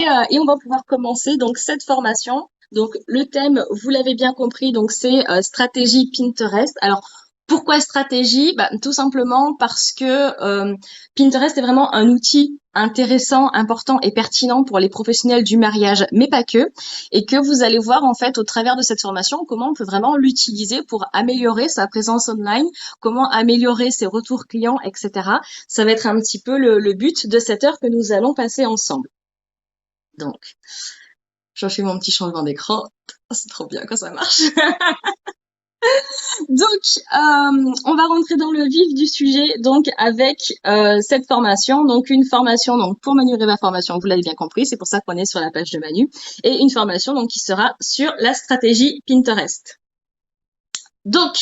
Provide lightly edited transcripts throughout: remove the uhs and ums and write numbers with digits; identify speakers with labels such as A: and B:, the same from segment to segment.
A: Et on va pouvoir commencer donc cette formation. Donc le thème, vous l'avez bien compris, donc c'est stratégie Pinterest. Alors pourquoi stratégie? Bah, tout simplement parce que Pinterest est vraiment un outil intéressant, important et pertinent pour les professionnels du mariage, mais pas que, et que vous allez voir en fait au travers de cette formation comment on peut vraiment l'utiliser pour améliorer sa présence online, comment améliorer ses retours clients, etc. Ça va être un petit peu le but de cette heure que nous allons passer ensemble. Donc, je fais mon petit changement d'écran. Oh, c'est trop bien quand ça marche. Donc, on va rentrer dans le vif du sujet, donc avec cette formation. Donc, une formation donc pour Manu Reva Formation, vous l'avez bien compris, c'est pour ça qu'on est sur la page de Manu, et une formation donc qui sera sur la stratégie Pinterest. Donc,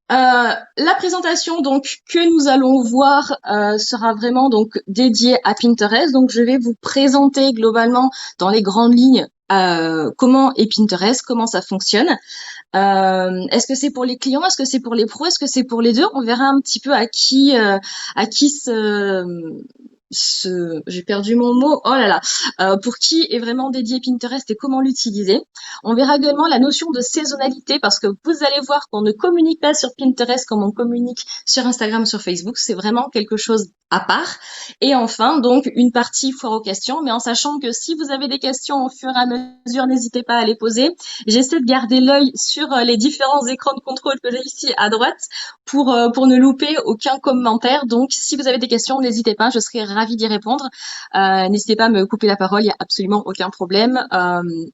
A: la présentation donc que nous allons voir sera vraiment donc dédiée à Pinterest. Donc, je vais vous présenter globalement dans les grandes lignes comment est Pinterest, comment ça fonctionne. Est-ce que c'est pour les clients, est-ce que c'est pour les pros, est-ce que c'est pour les deux? On verra un petit peu à qui j'ai perdu mon mot, oh là là, pour qui est vraiment dédié Pinterest et comment l'utiliser. On verra également la notion de saisonnalité parce que vous allez voir qu'on ne communique pas sur Pinterest comme on communique sur Instagram, sur Facebook. C'est vraiment quelque chose à part. Et enfin, donc, une partie foire aux questions, mais en sachant que si vous avez des questions au fur et à mesure, n'hésitez pas à les poser. J'essaie de garder l'œil sur les différents écrans de contrôle que j'ai ici à droite pour ne louper aucun commentaire. Donc, si vous avez des questions, n'hésitez pas, je serai ravie d'y répondre. N'hésitez pas à me couper la parole, il n'y a absolument aucun problème.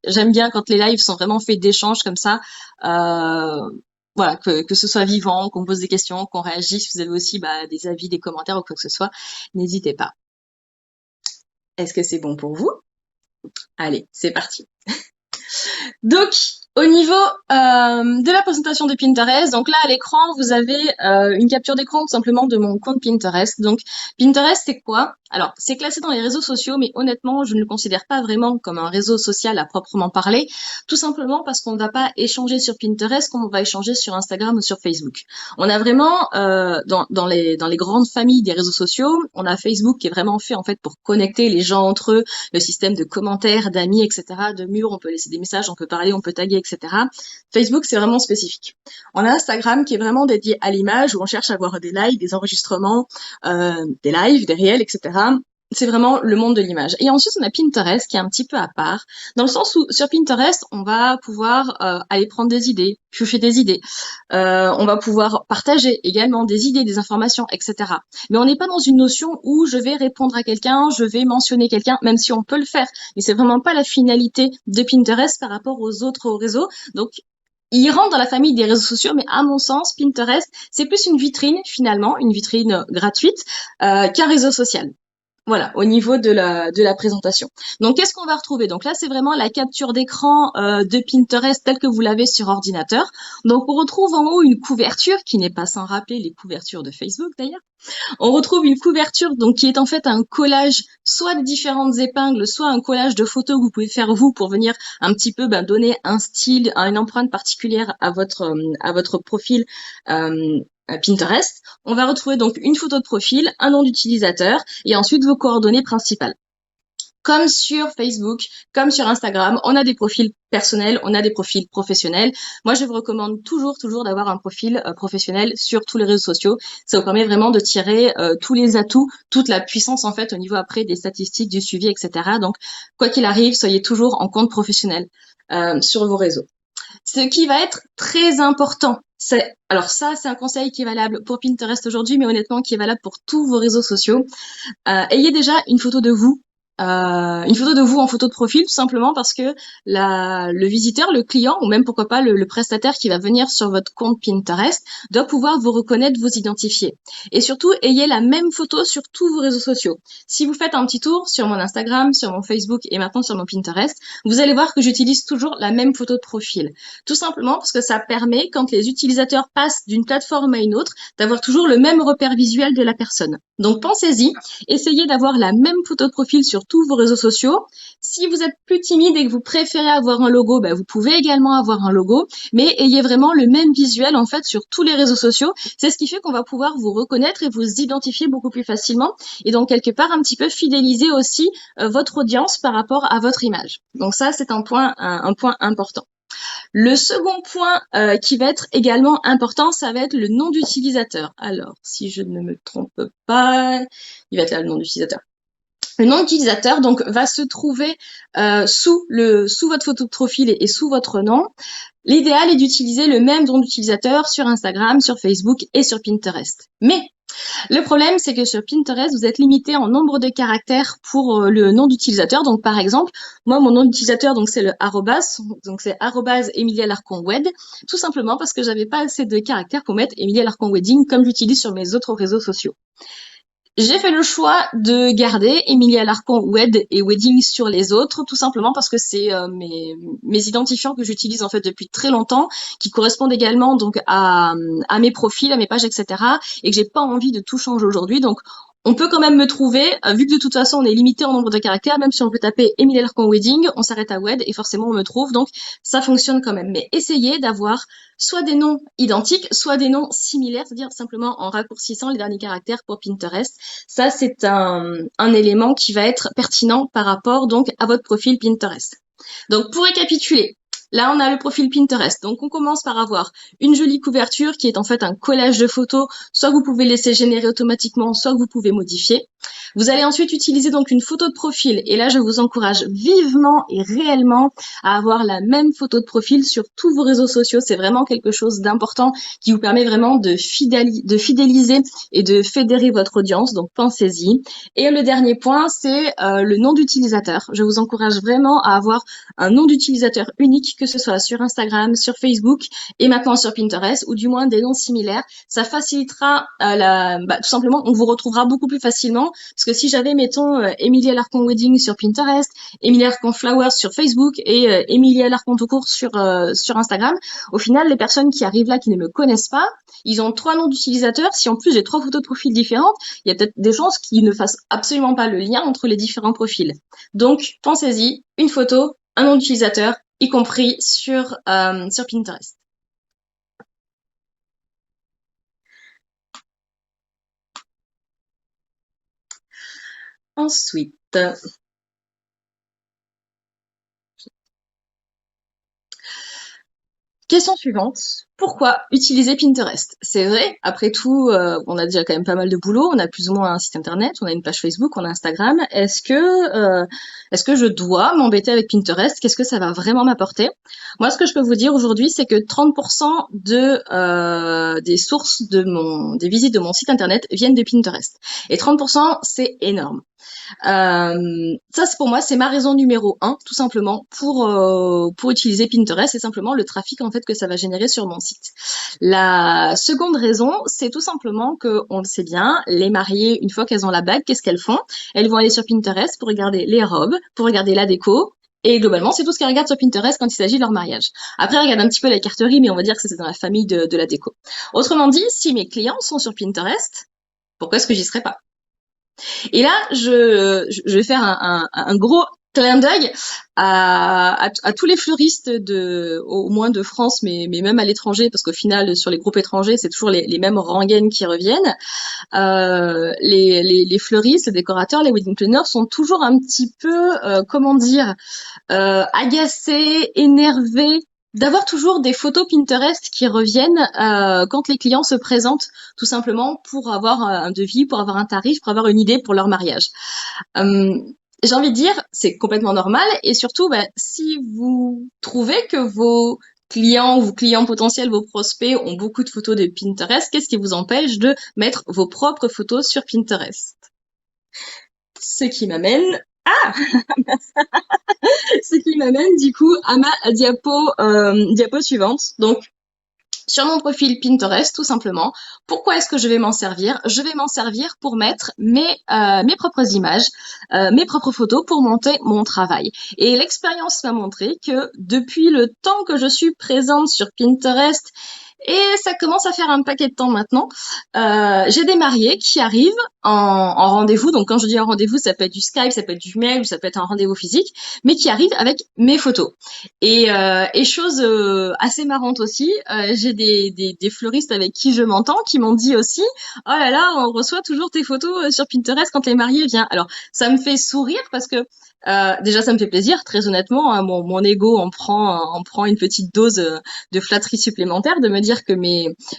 A: J'aime bien quand les lives sont vraiment faits d'échanges comme ça. Voilà, que ce soit vivant, qu'on pose des questions, qu'on réagisse. Si vous avez aussi des avis, des commentaires ou quoi que ce soit, n'hésitez pas. Est-ce que c'est bon pour vous? Allez, c'est parti. Donc, au niveau de la présentation de Pinterest, donc là à l'écran, vous avez une capture d'écran tout simplement de mon compte Pinterest. Donc, Pinterest, c'est quoi? Alors, c'est classé dans les réseaux sociaux, mais honnêtement, je ne le considère pas vraiment comme un réseau social à proprement parler, tout simplement parce qu'on ne va pas échanger sur Pinterest comme on va échanger sur Instagram ou sur Facebook. On a vraiment, dans les grandes familles des réseaux sociaux, on a Facebook qui est vraiment fait en fait pour connecter les gens entre eux, le système de commentaires, d'amis, etc., de murs, on peut laisser des messages, on peut parler, on peut taguer, etc. Facebook, c'est vraiment spécifique. On a Instagram qui est vraiment dédié à l'image, où on cherche à voir des lives, des enregistrements, des lives, des réels, etc. C'est vraiment le monde de l'image. Et ensuite, on a Pinterest qui est un petit peu à part, dans le sens où sur Pinterest, on va pouvoir aller prendre des idées, piocher des idées. On va pouvoir partager également des idées, des informations, etc. Mais on n'est pas dans une notion où je vais répondre à quelqu'un, je vais mentionner quelqu'un, même si on peut le faire. Mais c'est vraiment pas la finalité de Pinterest par rapport aux autres réseaux. Donc, il rentre dans la famille des réseaux sociaux, mais à mon sens, Pinterest, c'est plus une vitrine, finalement, une vitrine gratuite, qu'un réseau social. Voilà, au niveau de la présentation. Donc, qu'est-ce qu'on va retrouver? Donc là, c'est vraiment la capture d'écran de Pinterest telle que vous l'avez sur ordinateur. Donc, on retrouve en haut une couverture qui n'est pas sans rappeler les couvertures de Facebook d'ailleurs. On retrouve une couverture donc qui est en fait un collage soit de différentes épingles, soit un collage de photos que vous pouvez faire vous pour venir un petit peu donner un style, une empreinte particulière à votre profil Pinterest. On va retrouver donc une photo de profil, un nom d'utilisateur et ensuite vos coordonnées principales. Comme sur Facebook, comme sur Instagram, on a des profils personnels, on a des profils professionnels. Moi, je vous recommande toujours d'avoir un profil professionnel sur tous les réseaux sociaux. Ça vous permet vraiment de tirer tous les atouts, toute la puissance en fait au niveau après des statistiques, du suivi, etc. Donc, quoi qu'il arrive, soyez toujours en compte professionnel sur vos réseaux. Ce qui va être très important, alors ça, c'est un conseil qui est valable pour Pinterest aujourd'hui, mais honnêtement qui est valable pour tous vos réseaux sociaux. Ayez déjà une photo de vous. Une photo de vous en photo de profil, tout simplement parce que le visiteur, le client, ou même pourquoi pas le prestataire qui va venir sur votre compte Pinterest doit pouvoir vous reconnaître, vous identifier. Et surtout, ayez la même photo sur tous vos réseaux sociaux. Si vous faites un petit tour sur mon Instagram, sur mon Facebook et maintenant sur mon Pinterest, vous allez voir que j'utilise toujours la même photo de profil. Tout simplement parce que ça permet, quand les utilisateurs passent d'une plateforme à une autre, d'avoir toujours le même repère visuel de la personne. Donc pensez-y, essayez d'avoir la même photo de profil sur sur tous vos réseaux sociaux. Si vous êtes plus timide et que vous préférez avoir un logo, bah, vous pouvez également avoir un logo, mais ayez vraiment le même visuel en fait sur tous les réseaux sociaux. C'est ce qui fait qu'on va pouvoir vous reconnaître et vous identifier beaucoup plus facilement et donc quelque part un petit peu fidéliser aussi votre audience par rapport à votre image. Donc ça, c'est un point important. Le second point qui va être également important, ça va être le nom d'utilisateur. Alors, si je ne me trompe pas, il va être là le nom d'utilisateur. Le nom d'utilisateur donc va se trouver sous votre photo de profil et sous votre nom. L'idéal est d'utiliser le même nom d'utilisateur sur Instagram, sur Facebook et sur Pinterest. Mais le problème, c'est que sur Pinterest, vous êtes limité en nombre de caractères pour le nom d'utilisateur. Donc, par exemple, moi, mon nom d'utilisateur, donc c'est le arrobas, donc c'est @Emilia_Larcon_Wed, tout simplement parce que j'avais pas assez de caractères pour mettre Emilia Larcon Wedding comme j'utilise sur mes autres réseaux sociaux. J'ai fait le choix de garder Emilia Larcon Wed et Wedding sur les autres, tout simplement parce que c'est mes identifiants que j'utilise en fait depuis très longtemps, qui correspondent également donc à mes profils, à mes pages, etc. Et que j'ai pas envie de tout changer aujourd'hui. Donc on peut quand même me trouver, vu que de toute façon on est limité en nombre de caractères, même si on peut taper Emilia Larcon Wedding, on s'arrête à Wed et forcément on me trouve, donc ça fonctionne quand même. Mais essayez d'avoir soit des noms identiques, soit des noms similaires, c'est-à-dire simplement en raccourcissant les derniers caractères pour Pinterest. Ça, c'est un élément qui va être pertinent par rapport donc à votre profil Pinterest. Donc pour récapituler, là, on a le profil Pinterest. Donc, on commence par avoir une jolie couverture qui est en fait un collage de photos. Soit vous pouvez laisser générer automatiquement, soit vous pouvez modifier. Vous allez ensuite utiliser donc une photo de profil. Et là, je vous encourage vivement et réellement à avoir la même photo de profil sur tous vos réseaux sociaux. C'est vraiment quelque chose d'important qui vous permet vraiment de fidéliser et de fédérer votre audience. Donc, pensez-y. Et le dernier point, c'est le nom d'utilisateur. Je vous encourage vraiment à avoir un nom d'utilisateur unique, que ce soit sur Instagram, sur Facebook et maintenant sur Pinterest, ou du moins des noms similaires. Ça facilitera tout simplement, on vous retrouvera beaucoup plus facilement, parce que si j'avais, mettons, Emilia Larcon Wedding sur Pinterest, Emilia Larcon Flowers sur Facebook et Emilia Larcon tout court sur Instagram, au final, les personnes qui arrivent là, qui ne me connaissent pas, ils ont 3 noms d'utilisateurs. Si en plus j'ai 3 photos de profil différentes, il y a peut-être des chances qu'ils ne fassent absolument pas le lien entre les différents profils. Donc, pensez-y, une photo, un nom d'utilisateur, y compris sur Pinterest. Ensuite, question suivante. Pourquoi utiliser Pinterest? C'est vrai, après tout, on a déjà quand même pas mal de boulot, on a plus ou moins un site internet, on a une page Facebook, on a Instagram. Est-ce que je dois m'embêter avec Pinterest? Qu'est-ce que ça va vraiment m'apporter? Moi, ce que je peux vous dire aujourd'hui, c'est que 30% des sources des visites de mon site internet viennent de Pinterest. Et 30%, c'est énorme. Ça, c'est pour moi, c'est ma raison numéro 1, tout simplement, pour utiliser Pinterest, c'est simplement le trafic en fait que ça va générer sur mon site. La seconde raison, c'est tout simplement que, on le sait bien, les mariées, une fois qu'elles ont la bague, qu'est-ce qu'elles font? Elles vont aller sur Pinterest pour regarder les robes, pour regarder la déco. Et globalement, c'est tout ce qu'elles regardent sur Pinterest quand il s'agit de leur mariage. Après, elles regardent un petit peu la carterie, mais on va dire que c'est dans la famille de la déco. Autrement dit, si mes clients sont sur Pinterest, pourquoi est-ce que j'y serais pas? Et là, je vais faire un gros clin d'œil à tous les fleuristes au moins de France, mais même à l'étranger, parce qu'au final, sur les groupes étrangers, c'est toujours les mêmes rengaines qui reviennent. Les fleuristes, les décorateurs, les wedding planners sont toujours un petit peu, agacés, énervés d'avoir toujours des photos Pinterest qui reviennent quand les clients se présentent, tout simplement pour avoir un devis, pour avoir un tarif, pour avoir une idée pour leur mariage. J'ai envie de dire, c'est complètement normal, et surtout, si vous trouvez que vos clients ou vos clients potentiels, vos prospects ont beaucoup de photos de Pinterest, qu'est-ce qui vous empêche de mettre vos propres photos sur Pinterest? Ce qui m'amène ce qui m'amène du coup à ma diapo suivante. Donc, sur mon profil Pinterest, tout simplement, pourquoi est-ce que je vais m'en servir? Je vais m'en servir pour mettre mes propres images, mes propres photos pour monter mon travail. Et l'expérience m'a montré que depuis le temps que je suis présente sur Pinterest, et ça commence à faire un paquet de temps maintenant, j'ai des mariés qui arrivent en rendez-vous. Donc quand je dis en rendez-vous, ça peut être du Skype, ça peut être du mail, ou ça peut être un rendez-vous physique, mais qui arrive avec mes photos. Et chose assez marrante aussi, j'ai des fleuristes avec qui je m'entends qui m'ont dit aussi, oh là là, on reçoit toujours tes photos sur Pinterest quand les mariés viennent. Alors ça me fait sourire parce que déjà ça me fait plaisir, très honnêtement, hein, mon ego en prend une petite dose de flatterie supplémentaire de me dire que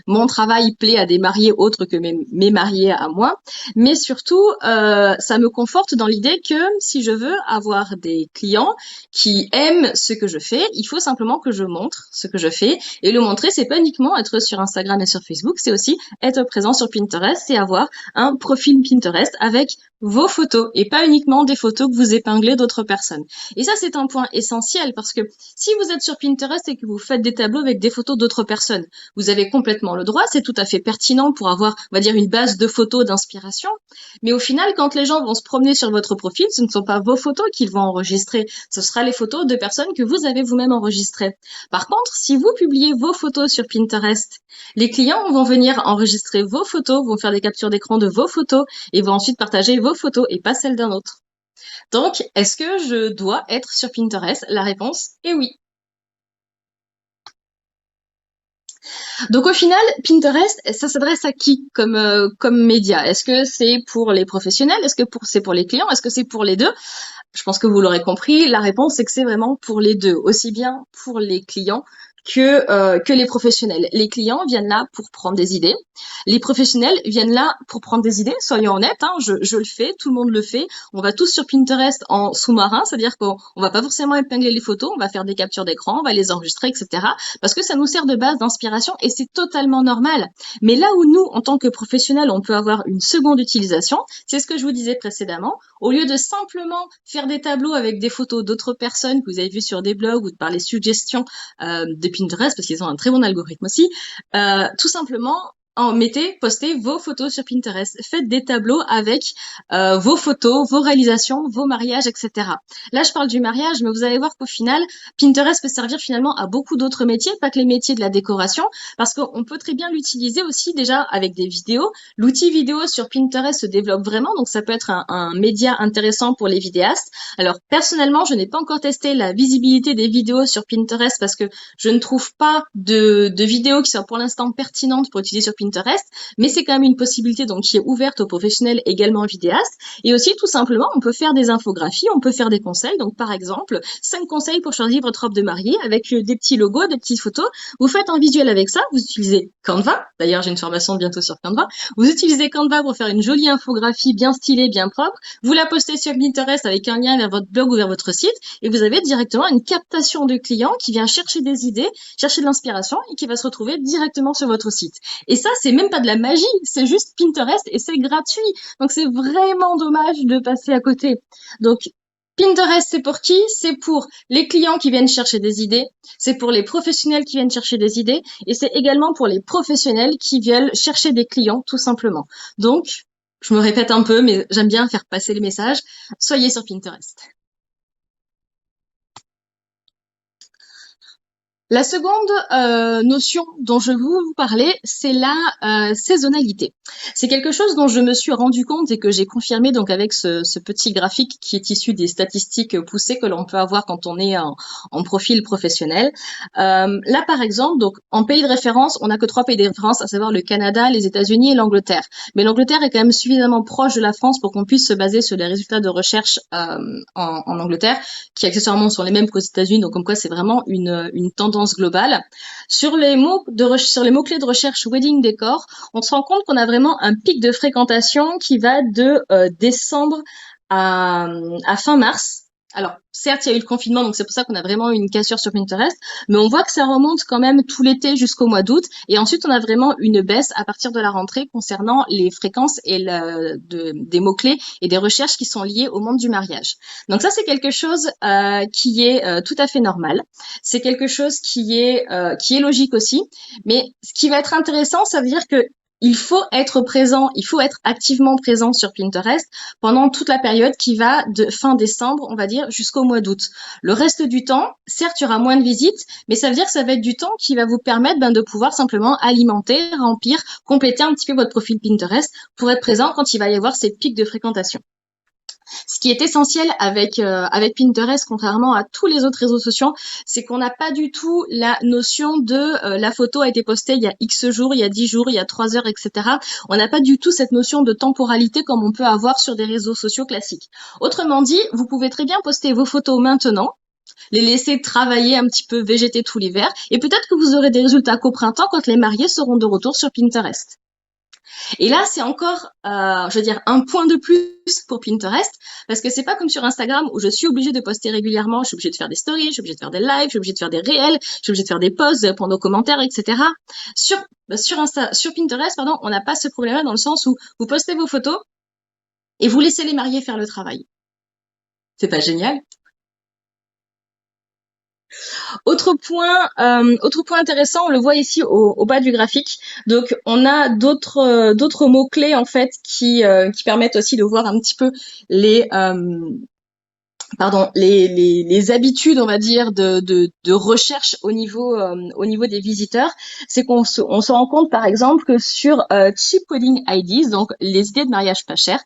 A: mon travail plaît à des mariés autres que mes mariés à moi. Mais surtout, ça me conforte dans l'idée que si je veux avoir des clients qui aiment ce que je fais, il faut simplement que je montre ce que je fais. Et le montrer, c'est pas uniquement être sur Instagram et sur Facebook, c'est aussi être présent sur Pinterest et avoir un profil Pinterest avec vos photos et pas uniquement des photos que vous épinglez d'autres personnes. Et ça, c'est un point essentiel parce que si vous êtes sur Pinterest et que vous faites des tableaux avec des photos d'autres personnes, vous avez complètement le droit, c'est tout à fait pertinent pour avoir, on va dire, une base de photos d'inspiration. Mais au final, quand les gens vont se promener sur votre profil, ce ne sont pas vos photos qu'ils vont enregistrer, ce sera les photos de personnes que vous avez vous-même enregistrées. Par contre, si vous publiez vos photos sur Pinterest, les clients vont venir enregistrer vos photos, vont faire des captures d'écran de vos photos et vont ensuite partager vos photos et pas celles d'un autre. Donc, est-ce que je dois être sur Pinterest? La réponse est oui. Donc au final, Pinterest, ça s'adresse à qui comme média? Est-ce que c'est pour les professionnels? Est-ce que c'est pour les clients? Est-ce que c'est pour les deux? Je pense que vous l'aurez compris. La réponse c'est que c'est vraiment pour les deux, aussi bien pour les clients que les professionnels. Les clients viennent là pour prendre des idées. Les professionnels viennent là pour prendre des idées. Soyons honnêtes, hein, je le fais, tout le monde le fait. On va tous sur Pinterest en sous-marin, c'est-à-dire qu'on va pas forcément épingler les photos, on va faire des captures d'écran, on va les enregistrer, etc. Parce que ça nous sert de base d'inspiration et c'est totalement normal. Mais là où nous, en tant que professionnels, on peut avoir une seconde utilisation, c'est ce que je vous disais précédemment. Au lieu de simplement faire des tableaux avec des photos d'autres personnes que vous avez vues sur des blogs ou par les suggestions de Pinterest, parce qu'ils ont un très bon algorithme aussi, tout simplement postez vos photos sur Pinterest. Faites des tableaux avec vos photos, vos réalisations, vos mariages, etc. Là, je parle du mariage, mais vous allez voir qu'au final, Pinterest peut servir finalement à beaucoup d'autres métiers, pas que les métiers de la décoration, parce qu'on peut très bien l'utiliser aussi déjà avec des vidéos. L'outil vidéo sur Pinterest se développe vraiment, donc ça peut être un média intéressant pour les vidéastes. Alors personnellement, je n'ai pas encore testé la visibilité des vidéos sur Pinterest parce que je ne trouve pas de vidéos qui soient pour l'instant pertinentes pour utiliser sur Pinterest, mais c'est quand même une possibilité donc qui est ouverte aux professionnels également vidéastes. Et aussi tout simplement, on peut faire des infographies, on peut faire des conseils. Donc par exemple, 5 conseils pour choisir votre robe de mariée avec des petits logos, des petites photos. Vous faites un visuel avec ça, vous utilisez Canva. D'ailleurs, j'ai une formation bientôt sur Canva. Vous utilisez Canva pour faire une jolie infographie bien stylée, bien propre. Vous la postez sur Pinterest avec un lien vers votre blog ou vers votre site et vous avez directement une captation de clients qui vient chercher des idées, chercher de l'inspiration et qui va se retrouver directement sur votre site. Et ça, c'est même pas de la magie, c'est juste Pinterest et c'est gratuit. Donc c'est vraiment dommage de passer à côté. Donc Pinterest, c'est pour qui? C'est pour les clients qui viennent chercher des idées, c'est pour les professionnels qui viennent chercher des idées, et c'est également pour les professionnels qui veulent chercher des clients, tout simplement. Donc, je me répète un peu, mais j'aime bien faire passer les messages. Soyez sur Pinterest. La seconde notion dont je veux vous parler, c'est la saisonnalité. C'est quelque chose dont je me suis rendu compte et que j'ai confirmé donc avec ce petit graphique qui est issu des statistiques poussées que l'on peut avoir quand on est en profil professionnel. Là, par exemple, donc en pays de référence, on n'a que 3 pays de référence, à savoir le Canada, les États-Unis et l'Angleterre. Mais l'Angleterre est quand même suffisamment proche de la France pour qu'on puisse se baser sur les résultats de recherche en Angleterre, qui accessoirement sont les mêmes qu'aux États-Unis. Donc comme quoi, c'est vraiment une tendance globale. Sur les mots-clés de recherche wedding décor, on se rend compte qu'on a vraiment un pic de fréquentation qui va de décembre à fin mars. Alors, certes, il y a eu le confinement, donc c'est pour ça qu'on a vraiment eu une cassure sur Pinterest, mais on voit que ça remonte quand même tout l'été jusqu'au mois d'août, et ensuite on a vraiment une baisse à partir de la rentrée concernant les fréquences et des mots-clés et des recherches qui sont liées au monde du mariage. Donc ça, c'est quelque chose qui est tout à fait normal. C'est quelque chose qui est logique aussi, mais ce qui va être intéressant, ça veut dire que il faut être présent, il faut être activement présent sur Pinterest pendant toute la période qui va de fin décembre, on va dire, jusqu'au mois d'août. Le reste du temps, certes, il y aura moins de visites, mais ça veut dire que ça va être du temps qui va vous permettre de pouvoir simplement alimenter, remplir, compléter un petit peu votre profil Pinterest pour être présent quand il va y avoir ces pics de fréquentation. Ce qui est essentiel avec Pinterest, contrairement à tous les autres réseaux sociaux, c'est qu'on n'a pas du tout la notion de la photo a été postée il y a X jours, il y a 10 jours, il y a 3 heures, etc. On n'a pas du tout cette notion de temporalité comme on peut avoir sur des réseaux sociaux classiques. Autrement dit, vous pouvez très bien poster vos photos maintenant, les laisser travailler un petit peu, végéter tout l'hiver, et peut-être que vous aurez des résultats qu'au printemps quand les mariés seront de retour sur Pinterest. Et là, c'est encore, je veux dire, un point de plus pour Pinterest, parce que c'est pas comme sur Instagram où je suis obligée de poster régulièrement, je suis obligée de faire des stories, je suis obligée de faire des lives, je suis obligée de faire des réels, je suis obligée de faire des posts, de répondre aux commentaires, etc. Sur Pinterest, pardon, on n'a pas ce problème-là dans le sens où vous postez vos photos et vous laissez les mariés faire le travail. C'est pas génial? Autre point intéressant, on le voit ici au bas du graphique. Donc, on a d'autres mots clés en fait qui permettent aussi de voir un petit peu les les habitudes, on va dire, de recherche au niveau des visiteurs, c'est qu'on se rend compte, par exemple, que sur Cheap Wedding IDs, donc les idées de mariage pas chères,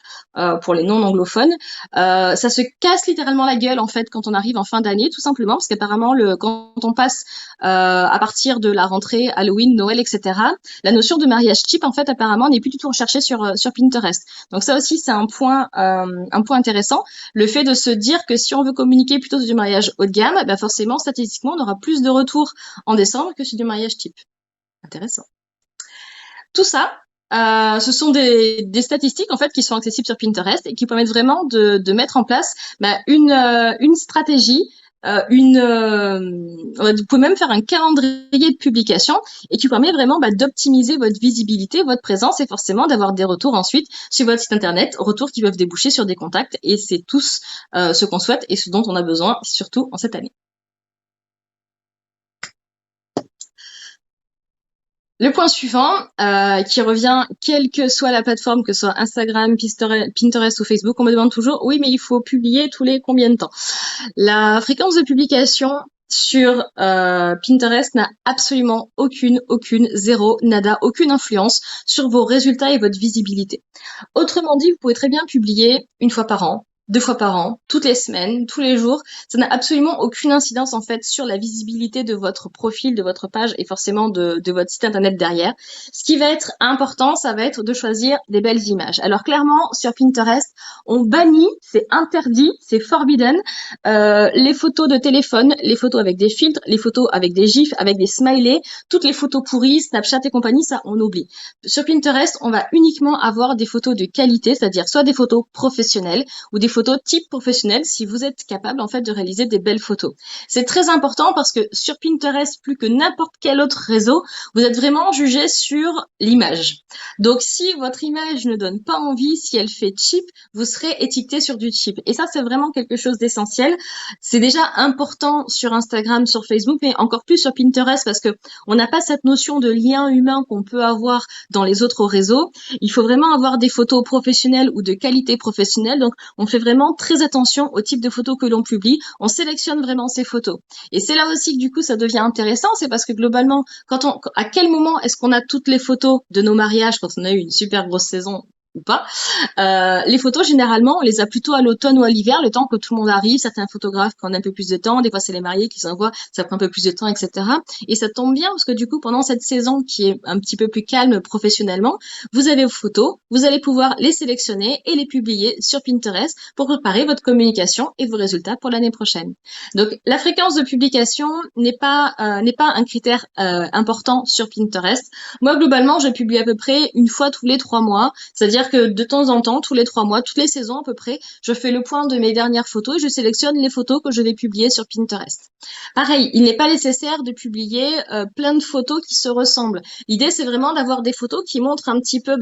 A: pour les non-anglophones, ça se casse littéralement la gueule, en fait, quand on arrive en fin d'année, tout simplement, parce qu'apparemment, quand on passe à partir de la rentrée, Halloween, Noël, etc., la notion de mariage cheap, en fait, apparemment, n'est plus du tout recherchée sur Pinterest. Donc ça aussi, c'est un point intéressant, le fait de se dire que si on veut communiquer plutôt sur du mariage haut de gamme, bah forcément, statistiquement, on aura plus de retours en décembre que sur du mariage type. Intéressant. Tout ça, ce sont des statistiques en fait qui sont accessibles sur Pinterest et qui permettent vraiment de mettre en place une stratégie. Vous pouvez même faire un calendrier de publication et qui permet vraiment d'optimiser votre visibilité, votre présence et forcément d'avoir des retours ensuite sur votre site internet, retours qui peuvent déboucher sur des contacts et c'est tous ce qu'on souhaite et ce dont on a besoin surtout en cette année. Le point suivant, qui revient, quelle que soit la plateforme, que ce soit Instagram, Pinterest ou Facebook, on me demande toujours, oui, mais il faut publier tous les combien de temps? La fréquence de publication sur Pinterest n'a absolument aucune, zéro, nada, aucune influence sur vos résultats et votre visibilité. Autrement dit, vous pouvez très bien publier une fois par an, 2 fois par an, toutes les semaines, tous les jours. Ça n'a absolument aucune incidence en fait sur la visibilité de votre profil, de votre page et forcément de votre site internet derrière. Ce qui va être important, ça va être de choisir des belles images. Alors clairement, sur Pinterest, on bannit, c'est interdit, c'est forbidden, les photos de téléphone, les photos avec des filtres, les photos avec des gifs, avec des smileys, toutes les photos pourries, Snapchat et compagnie, ça on oublie. Sur Pinterest, on va uniquement avoir des photos de qualité, c'est-à-dire soit des photos professionnelles ou des photos type professionnel si vous êtes capable en fait de réaliser des belles photos. C'est très important parce que sur Pinterest, plus que n'importe quel autre réseau, vous êtes vraiment jugé sur l'image. Donc si votre image ne donne pas envie, si elle fait cheap, vous serez étiqueté sur du cheap. Et ça, c'est vraiment quelque chose d'essentiel. C'est déjà important sur Instagram, sur Facebook, mais encore plus sur Pinterest parce que on n'a pas cette notion de lien humain qu'on peut avoir dans les autres réseaux. Il faut vraiment avoir des photos professionnelles ou de qualité professionnelle. Donc, on fait vraiment très attention au type de photos que l'on publie. On sélectionne vraiment ces photos. Et c'est là aussi que du coup, ça devient intéressant. C'est parce que globalement, à quel moment est-ce qu'on a toutes les photos de nos mariages quand on a eu une super grosse saison ou pas. Les photos, généralement, on les a plutôt à l'automne ou à l'hiver, le temps que tout le monde arrive. Certains photographes prennent un peu plus de temps. Des fois, c'est les mariés qui s'envoient, ça prend un peu plus de temps, etc. Et ça tombe bien parce que du coup, pendant cette saison qui est un petit peu plus calme professionnellement, vous avez vos photos, vous allez pouvoir les sélectionner et les publier sur Pinterest pour préparer votre communication et vos résultats pour l'année prochaine. Donc, la fréquence de publication n'est pas un critère important sur Pinterest. Moi, globalement, je publie à peu près une fois tous les 3 mois, c'est-à-dire C'est-à-dire que de temps en temps, tous les 3 mois, toutes les saisons à peu près, je fais le point de mes dernières photos et je sélectionne les photos que je vais publier sur Pinterest. Pareil, il n'est pas nécessaire de publier plein de photos qui se ressemblent. L'idée, c'est vraiment d'avoir des photos qui montrent un petit peu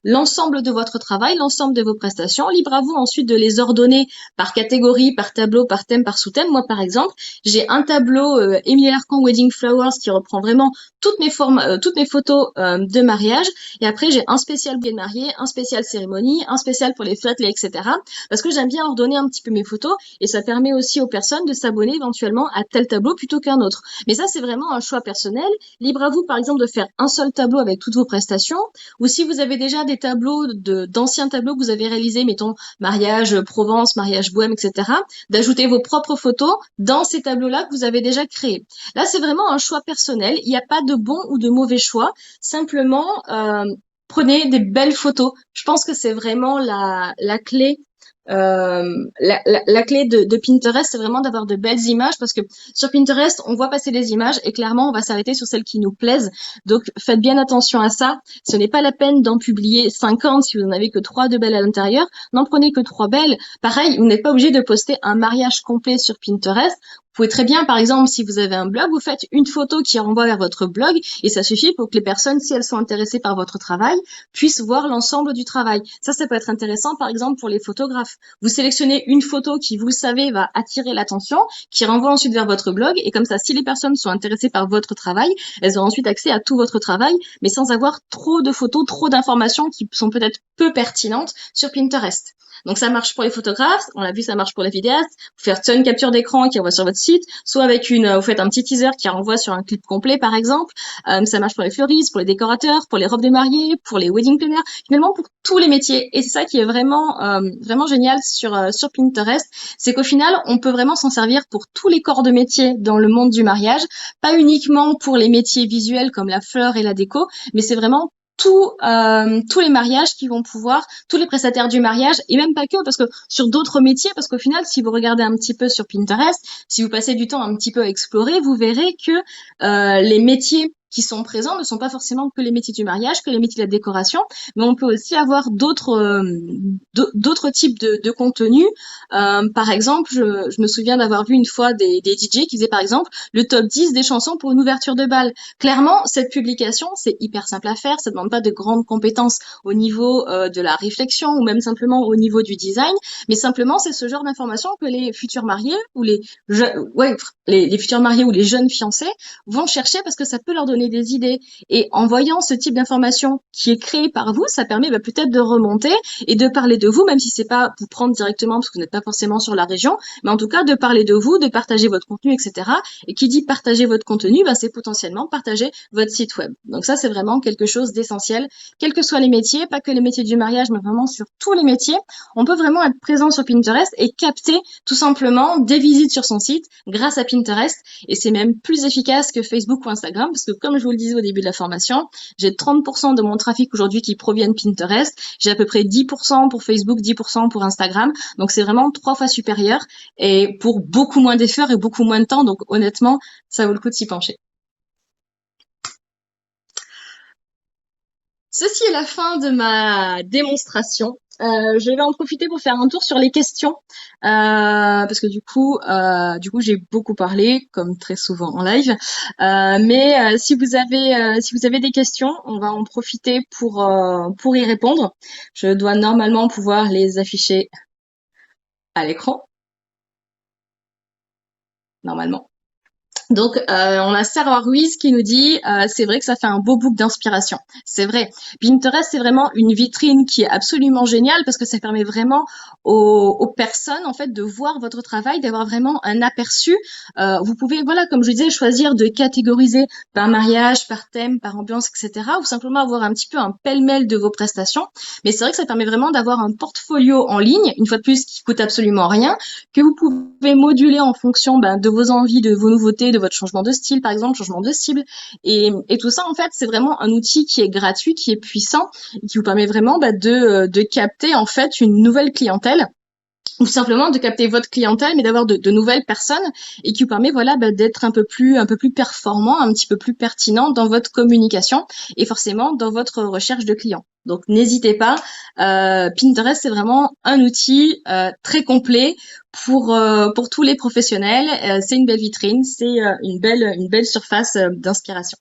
A: l'ensemble de votre travail, l'ensemble de vos prestations. Libre à vous ensuite de les ordonner par catégorie, par tableau, par thème, par sous-thème. Moi, par exemple, j'ai un tableau Émilie Larcan Wedding Flowers qui reprend vraiment toutes mes photos de mariage. Et après, j'ai un spécial bouquet de mariée, un spécial cérémonie, un spécial pour les flattelets, etc. Parce que j'aime bien ordonner un petit peu mes photos et ça permet aussi aux personnes de s'abonner éventuellement à tel tableau plutôt qu'un autre. Mais ça, c'est vraiment un choix personnel. Libre à vous, par exemple, de faire un seul tableau avec toutes vos prestations. Ou si vous avez déjà des tableaux d'anciens tableaux que vous avez réalisés, mettons mariage Provence, mariage bohème, etc., d'ajouter vos propres photos dans ces tableaux-là que vous avez déjà créés. Là, c'est vraiment un choix personnel. Il n'y a pas de bon ou de mauvais choix. Simplement, prenez des belles photos. Je pense que c'est vraiment la clé. La clé de Pinterest, c'est vraiment d'avoir de belles images parce que sur Pinterest, on voit passer les images et clairement, on va s'arrêter sur celles qui nous plaisent. Donc, faites bien attention à ça. Ce n'est pas la peine d'en publier 50 si vous n'en avez que 3 de belles à l'intérieur. N'en prenez que 3 belles. Pareil, vous n'êtes pas obligé de poster un mariage complet sur Pinterest. Vous pouvez très bien, par exemple, si vous avez un blog, vous faites une photo qui renvoie vers votre blog et ça suffit pour que les personnes, si elles sont intéressées par votre travail, puissent voir l'ensemble du travail. Ça peut être intéressant, par exemple, pour les photographes. Vous sélectionnez une photo qui, vous le savez, va attirer l'attention, qui renvoie ensuite vers votre blog et comme ça, si les personnes sont intéressées par votre travail, elles auront ensuite accès à tout votre travail, mais sans avoir trop de photos, trop d'informations qui sont peut-être peu pertinentes sur Pinterest. Donc ça marche pour les photographes, on l'a vu, ça marche pour les vidéastes. Vous faites soit une capture d'écran qui envoie sur votre site, soit avec vous faites un petit teaser qui renvoie sur un clip complet par exemple. Ça marche pour les fleuristes, pour les décorateurs, pour les robes de mariée, pour les wedding planners, finalement pour tous les métiers. Et c'est ça qui est vraiment génial sur Pinterest, c'est qu'au final on peut vraiment s'en servir pour tous les corps de métier dans le monde du mariage, pas uniquement pour les métiers visuels comme la fleur et la déco, mais c'est vraiment tous les mariages qui vont pouvoir, tous les prestataires du mariage, et même pas que, parce que sur d'autres métiers, parce qu'au final, si vous regardez un petit peu sur Pinterest, si vous passez du temps un petit peu à explorer, vous verrez que les métiers qui sont présents ne sont pas forcément que les métiers du mariage, que les métiers de la décoration, mais on peut aussi avoir d'autres types de contenus. Par exemple, je me souviens d'avoir vu une fois des DJ qui faisaient par exemple le top 10 des chansons pour une ouverture de bal. Clairement, cette publication, c'est hyper simple à faire, ça demande pas de grandes compétences au niveau de la réflexion ou même simplement au niveau du design, mais simplement c'est ce genre d'information que les futurs mariés ou les futurs mariés ou les jeunes fiancés vont chercher parce que ça peut leur donner des idées. Et en voyant ce type d'information qui est créé par vous, ça permet peut-être de remonter et de parler de vous, même si c'est pas vous prendre directement parce que vous n'êtes pas forcément sur la région, mais en tout cas de parler de vous, de partager votre contenu, etc. Et qui dit partager votre contenu, c'est potentiellement partager votre site web. Donc ça, c'est vraiment quelque chose d'essentiel, quels que soient les métiers, pas que les métiers du mariage, mais vraiment sur tous les métiers. On peut vraiment être présent sur Pinterest et capter tout simplement des visites sur son site grâce à Pinterest. Et c'est même plus efficace que Facebook ou Instagram, parce que comme je vous le disais au début de la formation, j'ai 30% de mon trafic aujourd'hui qui provient de Pinterest. J'ai à peu près 10% pour Facebook, 10% pour Instagram. Donc c'est vraiment 3 fois supérieur et pour beaucoup moins d'efforts et beaucoup moins de temps. Donc honnêtement, ça vaut le coup de s'y pencher. Ceci est la fin de ma démonstration. Je vais en profiter pour faire un tour sur les questions parce que du coup j'ai beaucoup parlé comme très souvent en live. Mais si vous avez des questions, on va en profiter pour y répondre. Je dois normalement pouvoir les afficher à l'écran normalement. Donc, on a Sarah Ruiz qui nous dit c'est vrai que ça fait un beau book d'inspiration. C'est vrai. Pinterest, c'est vraiment une vitrine qui est absolument géniale parce que ça permet vraiment aux personnes en fait de voir votre travail, d'avoir vraiment un aperçu. Vous pouvez, voilà, comme je disais, choisir de catégoriser par mariage, par thème, par ambiance, etc. Ou simplement avoir un petit peu un pêle-mêle de vos prestations. Mais c'est vrai que ça permet vraiment d'avoir un portfolio en ligne, une fois de plus, qui coûte absolument rien, que vous pouvez moduler en fonction de vos envies, de vos nouveautés, de votre changement de style, par exemple, changement de cible. Et tout ça, en fait, c'est vraiment un outil qui est gratuit, qui est puissant, et qui vous permet vraiment de capter, en fait, une nouvelle clientèle ou simplement de capter votre clientèle, mais d'avoir de nouvelles personnes et qui vous permet voilà d'être un peu plus performant, un petit peu plus pertinent dans votre communication et forcément dans votre recherche de clients. Donc n'hésitez pas, Pinterest c'est vraiment un outil très complet pour tous les professionnels. C'est une belle vitrine, c'est une belle surface d'inspiration.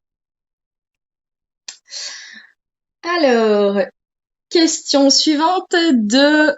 A: Alors, question suivante de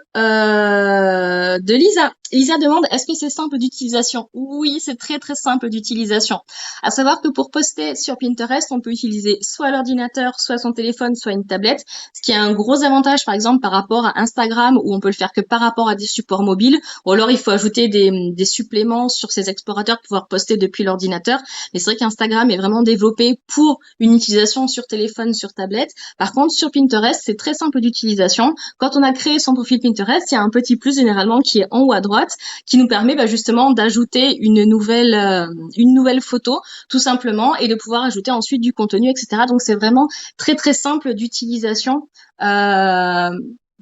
A: Lisa. Lisa demande, est-ce que c'est simple d'utilisation? Oui, c'est très très simple d'utilisation. À savoir que pour poster sur Pinterest, on peut utiliser soit l'ordinateur, soit son téléphone, soit une tablette, ce qui a un gros avantage par exemple par rapport à Instagram où on peut le faire que par rapport à des supports mobiles, ou alors il faut ajouter des suppléments sur ces explorateurs pour pouvoir poster depuis l'ordinateur. Mais c'est vrai qu'Instagram est vraiment développé pour une utilisation sur téléphone, sur tablette. Par contre, sur Pinterest, c'est très simple d'utilisation. Quand on a créé son profil Pinterest, il y a un petit plus généralement qui est en haut à droite qui nous permet justement d'ajouter une nouvelle photo tout simplement et de pouvoir ajouter ensuite du contenu, etc. Donc c'est vraiment très très simple d'utilisation. J'ai envie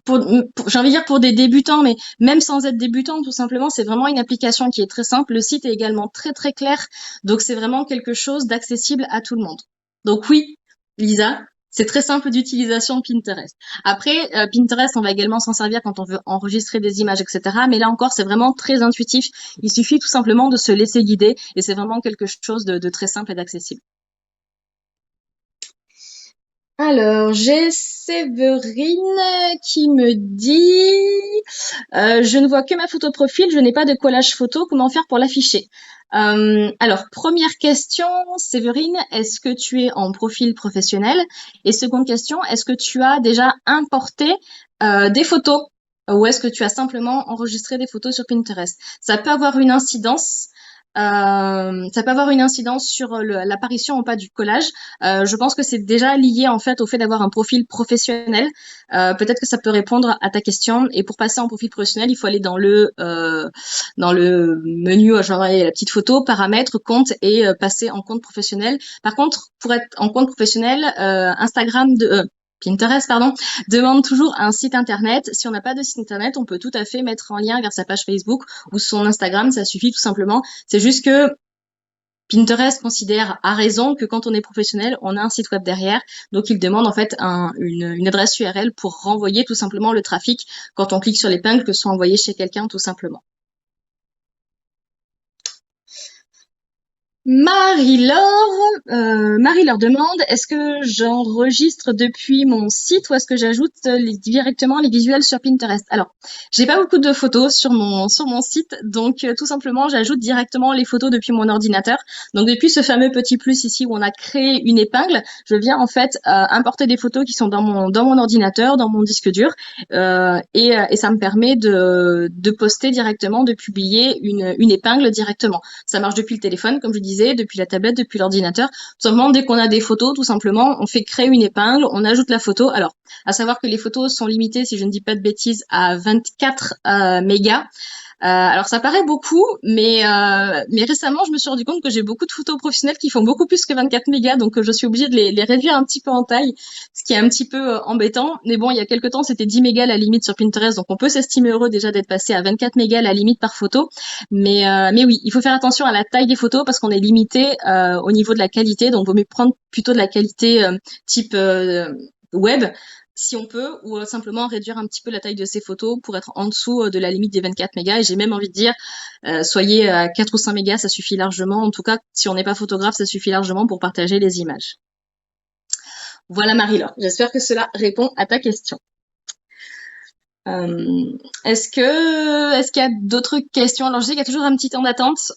A: de dire pour des débutants, mais même sans être débutant, tout simplement, c'est vraiment une application qui est très simple. Le site est également très très clair, donc c'est vraiment quelque chose d'accessible à tout le monde. Donc oui, Lisa, c'est très simple d'utilisation Pinterest. Après, Pinterest, on va également s'en servir quand on veut enregistrer des images, etc. Mais là encore, c'est vraiment très intuitif. Il suffit tout simplement de se laisser guider et c'est vraiment quelque chose de très simple et d'accessible. Alors, j'ai Séverine qui me dit je ne vois que ma photo de profil, je n'ai pas de collage photo, comment faire pour l'afficher? Alors, première question, Séverine, est-ce que tu es en profil professionnel? Et seconde question, est-ce que tu as déjà importé des photos? Ou est-ce que tu as simplement enregistré des photos sur Pinterest? Ça peut avoir une incidence. Ça peut avoir une incidence sur l'apparition ou pas du collage. Je pense que c'est déjà lié en fait au fait d'avoir un profil professionnel. Peut-être que ça peut répondre à ta question. Et pour passer en profil professionnel, il faut aller dans le menu, genre la petite photo, paramètres, compte et passer en compte professionnel. Par contre, pour être en compte professionnel, Pinterest, pardon, demande toujours un site internet. Si on n'a pas de site internet, on peut tout à fait mettre en lien vers sa page Facebook ou son Instagram. Ça suffit tout simplement. C'est juste que Pinterest considère à raison que quand on est professionnel, on a un site web derrière. Donc, il demande en fait une adresse URL pour renvoyer tout simplement le trafic quand on clique sur l'épingle, que ce soit envoyé chez quelqu'un tout simplement. Marie-Laure demande, est-ce que j'enregistre depuis mon site ou est-ce que j'ajoute directement les visuels sur Pinterest? Alors, j'ai pas beaucoup de photos sur mon site, donc tout simplement, j'ajoute directement les photos depuis mon ordinateur. Donc depuis ce fameux petit plus ici où on a créé une épingle, je viens en fait importer des photos qui sont dans mon ordinateur, dans mon disque dur, et ça me permet de poster directement, de publier une épingle directement. Ça marche depuis le téléphone, comme je disais, depuis la tablette, depuis l'ordinateur. Tout simplement, dès qu'on a des photos, tout simplement, on fait créer une épingle, on ajoute la photo. Alors, à savoir que les photos sont limitées, si je ne dis pas de bêtises, à 24 mégas. Alors ça paraît beaucoup, mais récemment je me suis rendu compte que j'ai beaucoup de photos professionnelles qui font beaucoup plus que 24 mégas, donc je suis obligée de les réduire un petit peu en taille, ce qui est un petit peu embêtant. Mais bon, il y a quelques temps c'était 10 mégas la limite sur Pinterest, donc on peut s'estimer heureux déjà d'être passé à 24 mégas la limite par photo. Mais oui, il faut faire attention à la taille des photos parce qu'on est limité au niveau de la qualité, donc vaut mieux prendre plutôt de la qualité type web si on peut, ou simplement réduire un petit peu la taille de ces photos pour être en dessous de la limite des 24 mégas. Et j'ai même envie de dire, soyez à 4 ou 5 mégas, ça suffit largement. En tout cas, si on n'est pas photographe, ça suffit largement pour partager les images. Voilà Marie-Laure, j'espère que cela répond à ta question. Est-ce qu'il y a d'autres questions? Alors je sais qu'il y a toujours un petit temps d'attente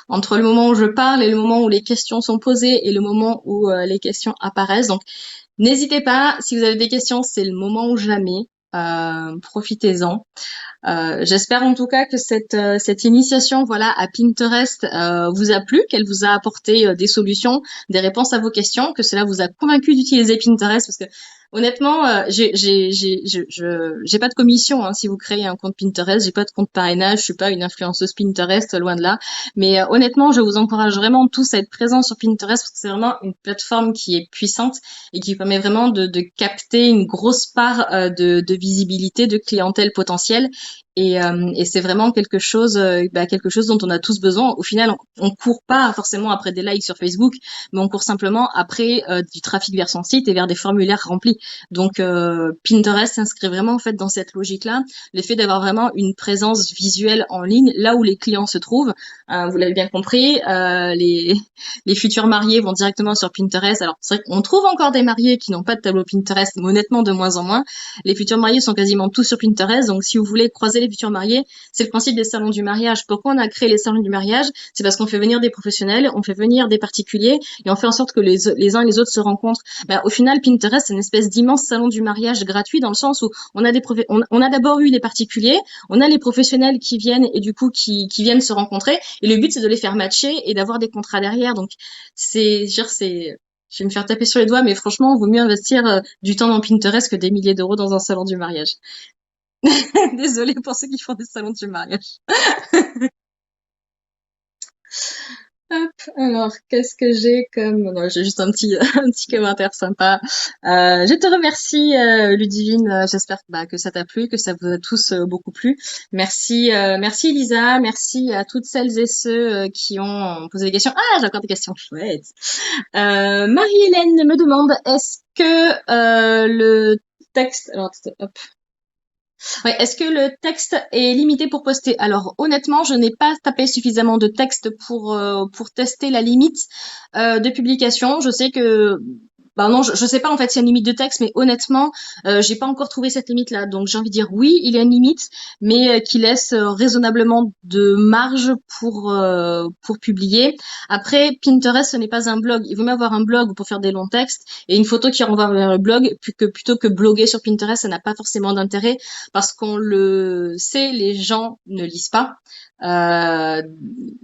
A: entre le moment où je parle et le moment où les questions sont posées et le moment où les questions apparaissent. Donc n'hésitez pas, si vous avez des questions, c'est le moment ou jamais. Profitez-en. J'espère en tout cas que cette initiation voilà à Pinterest vous a plu, qu'elle vous a apporté des solutions, des réponses à vos questions, que cela vous a convaincu d'utiliser Pinterest parce que Honnêtement, j'ai pas de commission hein, si vous créez un compte Pinterest, j'ai pas de compte parrainage, je suis pas une influenceuse Pinterest, loin de là. Mais honnêtement, je vous encourage vraiment tous à être présents sur Pinterest parce que c'est vraiment une plateforme qui est puissante et qui permet vraiment de capter une grosse part de visibilité, de clientèle potentielle. Et c'est vraiment quelque chose dont on a tous besoin. Au final, on court pas forcément après des likes sur Facebook, mais on court simplement après du trafic vers son site et vers des formulaires remplis. Donc Pinterest s'inscrit vraiment en fait dans cette logique-là, le fait d'avoir vraiment une présence visuelle en ligne là où les clients se trouvent. Vous l'avez bien compris, les futurs mariés vont directement sur Pinterest. Alors c'est vrai qu'on trouve encore des mariés qui n'ont pas de tableau Pinterest, mais honnêtement de moins en moins. Les futurs mariés sont quasiment tous sur Pinterest, donc si vous voulez croiser les futurs mariés, c'est le principe des salons du mariage. Pourquoi on a créé les salons du mariage? C'est parce qu'on fait venir des professionnels, on fait venir des particuliers et on fait en sorte que les uns et les autres se rencontrent. Ben, au final, Pinterest, c'est une espèce d'immense salon du mariage gratuit dans le sens où on a d'abord eu les particuliers, on a les professionnels qui viennent et du coup qui viennent se rencontrer et le but c'est de les faire matcher et d'avoir des contrats derrière. Donc je vais me faire taper sur les doigts, mais franchement, il vaut mieux investir du temps dans Pinterest que des milliers d'euros dans un salon du mariage. Désolée pour ceux qui font des salons du mariage. Hop, alors, qu'est-ce que j'ai comme... Non, j'ai juste un petit, un petit commentaire sympa. Je te remercie, Ludivine. J'espère que ça t'a plu, que ça vous a tous beaucoup plu. Merci, merci Lisa. Merci à toutes celles et ceux qui ont posé des questions. Ah, j'ai encore des questions chouettes. Marie-Hélène me demande, est-ce que le texte... Alors, hop. Ouais, est-ce que le texte est limité pour poster? Alors honnêtement, je n'ai pas tapé suffisamment de texte pour tester la limite de publication. Je sais que bah non, je sais pas en fait s'il y a une limite de texte, mais honnêtement, j'ai pas encore trouvé cette limite-là. Donc j'ai envie de dire oui, il y a une limite, mais qui laisse raisonnablement de marge pour publier. Après, Pinterest, ce n'est pas un blog. Il vaut mieux avoir un blog pour faire des longs textes et une photo qui renvoie vers le blog plutôt que bloguer sur Pinterest, ça n'a pas forcément d'intérêt parce qu'on le sait, les gens ne lisent pas. Euh,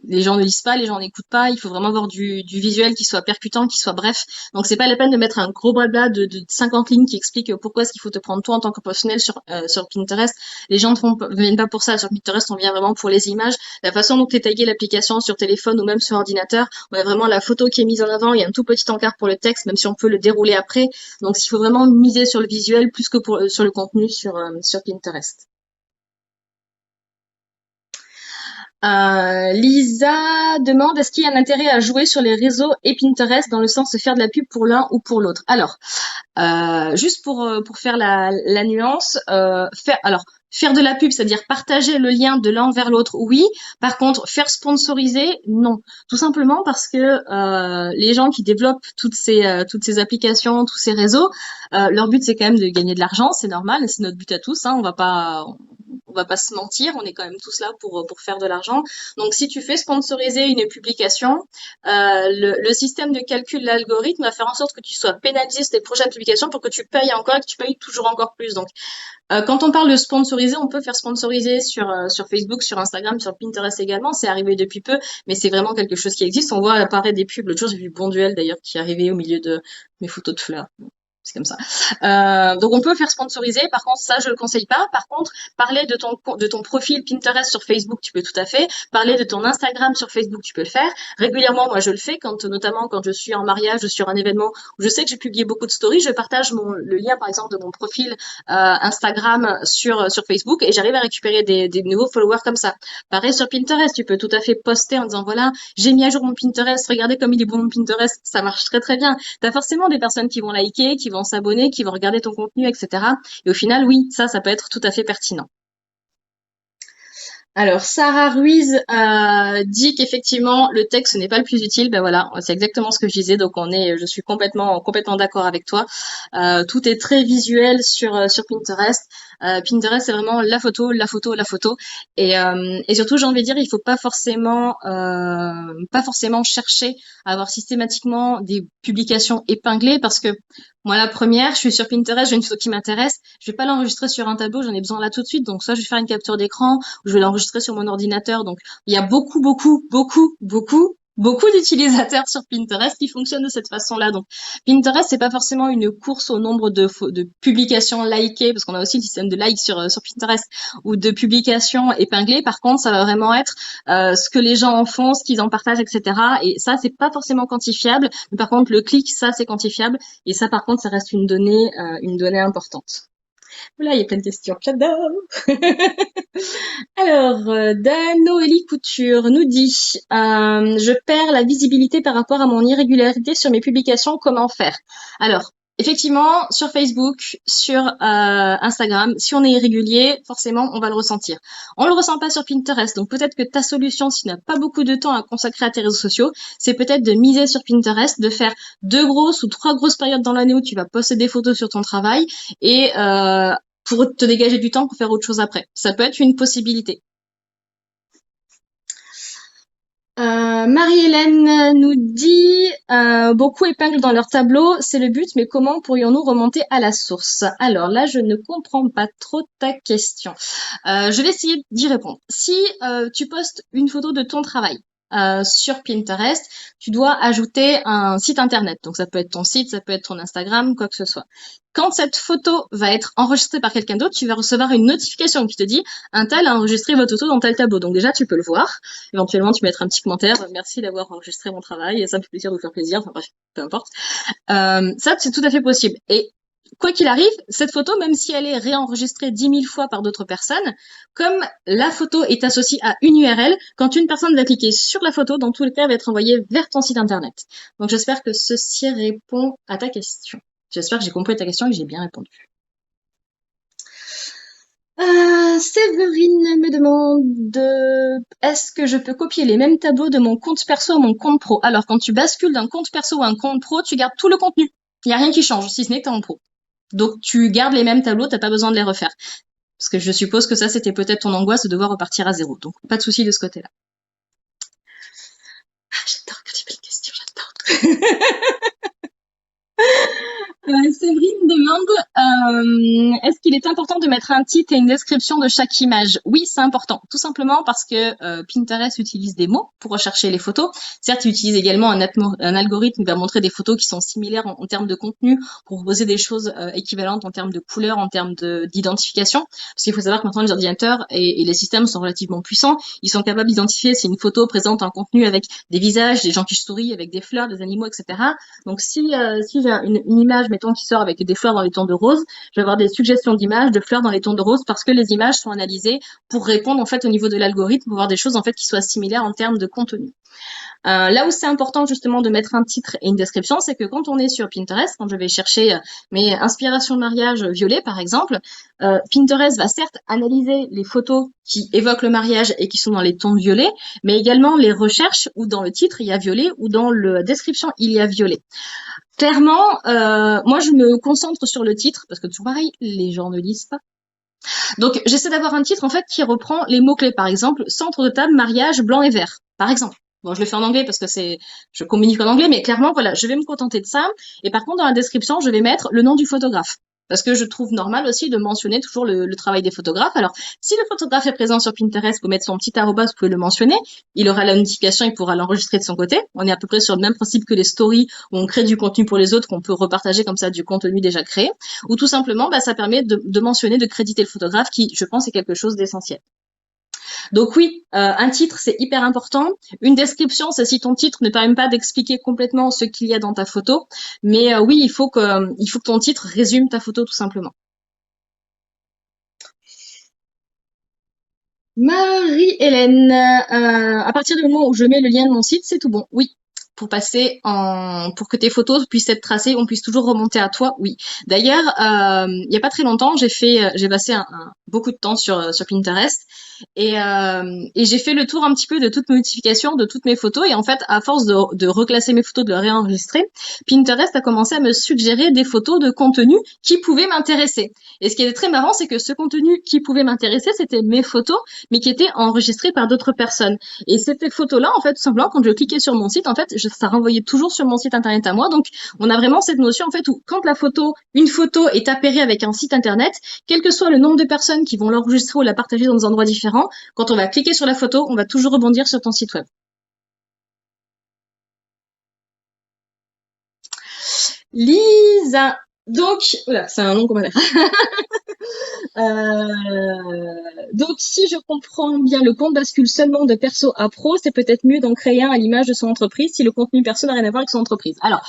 A: les gens ne lisent pas, les gens n'écoutent pas. Il faut vraiment avoir du visuel qui soit percutant, qui soit bref. Donc c'est pas la peine de mettre un gros blabla de 50 lignes qui explique pourquoi est-ce qu'il faut te prendre toi en tant que professionnel sur Pinterest. Les gens ne viennent pas pour ça. Sur Pinterest, on vient vraiment pour les images. La façon dont est tagué l'application sur téléphone ou même sur ordinateur, on a vraiment la photo qui est mise en avant. Il y a un tout petit encart pour le texte, même si on peut le dérouler après. Donc il faut vraiment miser sur le visuel plus que sur le contenu sur Pinterest. Lisa demande est-ce qu'il y a un intérêt à jouer sur les réseaux et Pinterest dans le sens de faire de la pub pour l'un ou pour l'autre. Alors, juste pour faire la nuance, faire de la pub, c'est-à-dire partager le lien de l'un vers l'autre, oui. Par contre, faire sponsoriser, non. Tout simplement parce que les gens qui développent toutes ces applications, tous ces réseaux, leur but c'est quand même de gagner de l'argent, c'est normal, c'est notre but à tous. Hein, on va pas se mentir, on est quand même tous là pour faire de l'argent. Donc si tu fais sponsoriser une publication, le système de calcul de l'algorithme va faire en sorte que tu sois pénalisé sur tes prochaines publications pour que tu payes encore et que tu payes toujours encore plus. Donc quand on parle de sponsoriser, on peut faire sponsoriser sur Facebook, sur Instagram, sur Pinterest également. C'est arrivé depuis peu, mais c'est vraiment quelque chose qui existe. On voit apparaître des pubs. L'autre jour, j'ai vu Bonduel d'ailleurs qui est arrivé au milieu de mes photos de fleurs. C'est comme ça. Donc on peut faire sponsoriser. Par contre, ça je le conseille pas. Par contre, parler de ton profil Pinterest sur Facebook, tu peux tout à fait. Parler de ton Instagram sur Facebook, tu peux le faire. Régulièrement, moi je le fais notamment quand je suis en mariage ou sur un événement où je sais que j'ai publié beaucoup de stories, je partage le lien par exemple de mon profil Instagram sur Facebook et j'arrive à récupérer des nouveaux followers comme ça. Pareil sur Pinterest, tu peux tout à fait poster en disant voilà, j'ai mis à jour mon Pinterest, regardez comme il est bon mon Pinterest, ça marche très très bien. T'as forcément des personnes qui vont liker, qui vont s'abonner, qui vont regarder ton contenu, etc. Et au final, oui, ça peut être tout à fait pertinent. Alors, Sarah Ruiz dit qu'effectivement, le texte n'est pas le plus utile. Ben voilà, c'est exactement ce que je disais. Donc, je suis complètement d'accord avec toi. Tout est très visuel sur Pinterest. Pinterest, c'est vraiment la photo, la photo, la photo. Et surtout, j'ai envie de dire, il faut pas forcément chercher à avoir systématiquement des publications épinglées parce que moi, la première, je suis sur Pinterest, j'ai une photo qui m'intéresse, je vais pas l'enregistrer sur un tableau, j'en ai besoin là tout de suite. Donc, soit je vais faire une capture d'écran, ou je vais l'enregistrer sur mon ordinateur. Donc, il y a beaucoup beaucoup d'utilisateurs sur Pinterest qui fonctionnent de cette façon-là. Donc, Pinterest, c'est pas forcément une course au nombre de publications likées, parce qu'on a aussi le système de likes sur Pinterest, ou de publications épinglées. Par contre, ça va vraiment être ce que les gens en font, ce qu'ils en partagent, etc. Et ça, c'est pas forcément quantifiable. Mais par contre, le clic, ça, c'est quantifiable. Et ça, par contre, ça reste une donnée importante. Là, il y a plein de questions. J'adore. Alors, Noélie Couture nous dit je perds la visibilité par rapport à mon irrégularité sur mes publications, comment faire? Alors, effectivement, sur Facebook, sur Instagram, si on est irrégulier, forcément, on va le ressentir. On le ressent pas sur Pinterest, donc peut-être que ta solution, si tu n'as pas beaucoup de temps à consacrer à tes réseaux sociaux, c'est peut-être de miser sur Pinterest, de faire 2 grosses ou 3 grosses périodes dans l'année où tu vas poster des photos sur ton travail et pour te dégager du temps pour faire autre chose après. Ça peut être une possibilité. Marie-Hélène nous dit beaucoup épinglent dans leur tableau, c'est le but, mais comment pourrions-nous remonter à la source? Alors là, je ne comprends pas trop ta question. Je vais essayer d'y répondre. Si tu postes une photo de ton travail sur Pinterest, tu dois ajouter un site internet. Donc ça peut être ton site, ça peut être ton Instagram, quoi que ce soit. Quand cette photo va être enregistrée par quelqu'un d'autre, tu vas recevoir une notification qui te dit un tel a enregistré votre photo dans tel tableau. Donc déjà, tu peux le voir. Éventuellement, tu mettras un petit commentaire. Merci d'avoir enregistré mon travail et ça me fait plaisir de vous faire plaisir. Enfin bref, peu importe. Ça, c'est tout à fait possible. Et quoi qu'il arrive, cette photo, même si elle est réenregistrée 10 000 fois par d'autres personnes, comme la photo est associée à une URL, quand une personne va cliquer sur la photo, dans tous les cas, elle va être envoyée vers ton site internet. Donc j'espère que ceci répond à ta question. J'espère que j'ai compris ta question et que j'ai bien répondu. Séverine me demande est-ce que je peux copier les mêmes tableaux de mon compte perso à mon compte pro? Alors, quand tu bascules d'un compte perso à un compte pro, tu gardes tout le contenu. Il n'y a rien qui change, si ce n'est que t'es en pro. Donc, tu gardes les mêmes tableaux, t'as pas besoin de les refaire. Parce que je suppose que ça, c'était peut-être ton angoisse de devoir repartir à zéro. Donc, pas de souci de ce côté-là. Ah, j'adore quand tu fais les questions, j'adore. Séverine demande est-ce qu'il est important de mettre un titre et une description de chaque image? Oui, c'est important, tout simplement parce que Pinterest utilise des mots pour rechercher les photos. Certes, il utilise également un algorithme qui va montrer des photos qui sont similaires en termes de contenu pour proposer des choses équivalentes en termes de couleurs, en termes d'identification. Parce qu'il faut savoir que maintenant les ordinateurs et les systèmes sont relativement puissants. Ils sont capables d'identifier si une photo présente un contenu avec des visages, des gens qui sourient, avec des fleurs, des animaux, etc. Donc si j'ai une image, mettons, qui sort avec des fleurs dans les tons de rose, je vais avoir des suggestions d'images de fleurs dans les tons de rose parce que les images sont analysées pour répondre en fait au niveau de l'algorithme, pour avoir des choses en fait qui soient similaires en termes de contenu. Là où c'est important justement de mettre un titre et une description, c'est que quand on est sur Pinterest, quand je vais chercher mes inspirations de mariage violet par exemple, Pinterest va certes analyser les photos qui évoquent le mariage et qui sont dans les tons violets, mais également les recherches où dans le titre il y a violet ou dans la description il y a violet. Clairement, moi je me concentre sur le titre parce que toujours pareil, les gens ne lisent pas. Donc j'essaie d'avoir un titre en fait qui reprend les mots-clés. Par exemple, centre de table, mariage, blanc et vert. Par exemple. Bon, je le fais en anglais parce que je communique en anglais, mais clairement, voilà, je vais me contenter de ça. Et par contre, dans la description, je vais mettre le nom du photographe. Parce que je trouve normal aussi de mentionner toujours le travail des photographes. Alors, si le photographe est présent sur Pinterest, vous mettre son petit arrobas, vous pouvez le mentionner. Il aura la notification, il pourra l'enregistrer de son côté. On est à peu près sur le même principe que les stories où on crée du contenu pour les autres, qu'on peut repartager comme ça du contenu déjà créé. Ou tout simplement, ça permet de mentionner, de créditer le photographe qui, je pense, est quelque chose d'essentiel. Donc oui, un titre, c'est hyper important. Une description, c'est si ton titre ne permet pas d'expliquer complètement ce qu'il y a dans ta photo. Mais oui, il faut que ton titre résume ta photo tout simplement. Marie-Hélène, à partir du moment où je mets le lien de mon site, c'est tout bon. Oui. Pour pour que tes photos puissent être tracées, on puisse toujours remonter à toi, oui. D'ailleurs, il y a pas très longtemps, j'ai passé beaucoup de temps sur Pinterest et j'ai fait le tour un petit peu de toutes mes notifications, de toutes mes photos et en fait, à force de reclasser mes photos, de les réenregistrer, Pinterest a commencé à me suggérer des photos de contenu qui pouvaient m'intéresser. Et ce qui est très marrant, c'est que ce contenu qui pouvait m'intéresser, c'était mes photos, mais qui étaient enregistrées par d'autres personnes. Et ces photos-là, en fait, tout simplement, quand je cliquais sur mon site, en fait, ça renvoyait toujours sur mon site internet à moi. Donc, on a vraiment cette notion, en fait, où quand une photo est appairée avec un site internet, quel que soit le nombre de personnes qui vont l'enregistrer ou la partager dans des endroits différents, quand on va cliquer sur la photo, on va toujours rebondir sur ton site web. Lisa. Donc, voilà, c'est un nom qu'on va dire. Donc, si je comprends bien, le compte bascule seulement de perso à pro, c'est peut-être mieux d'en créer un à l'image de son entreprise si le contenu perso n'a rien à voir avec son entreprise. Alors,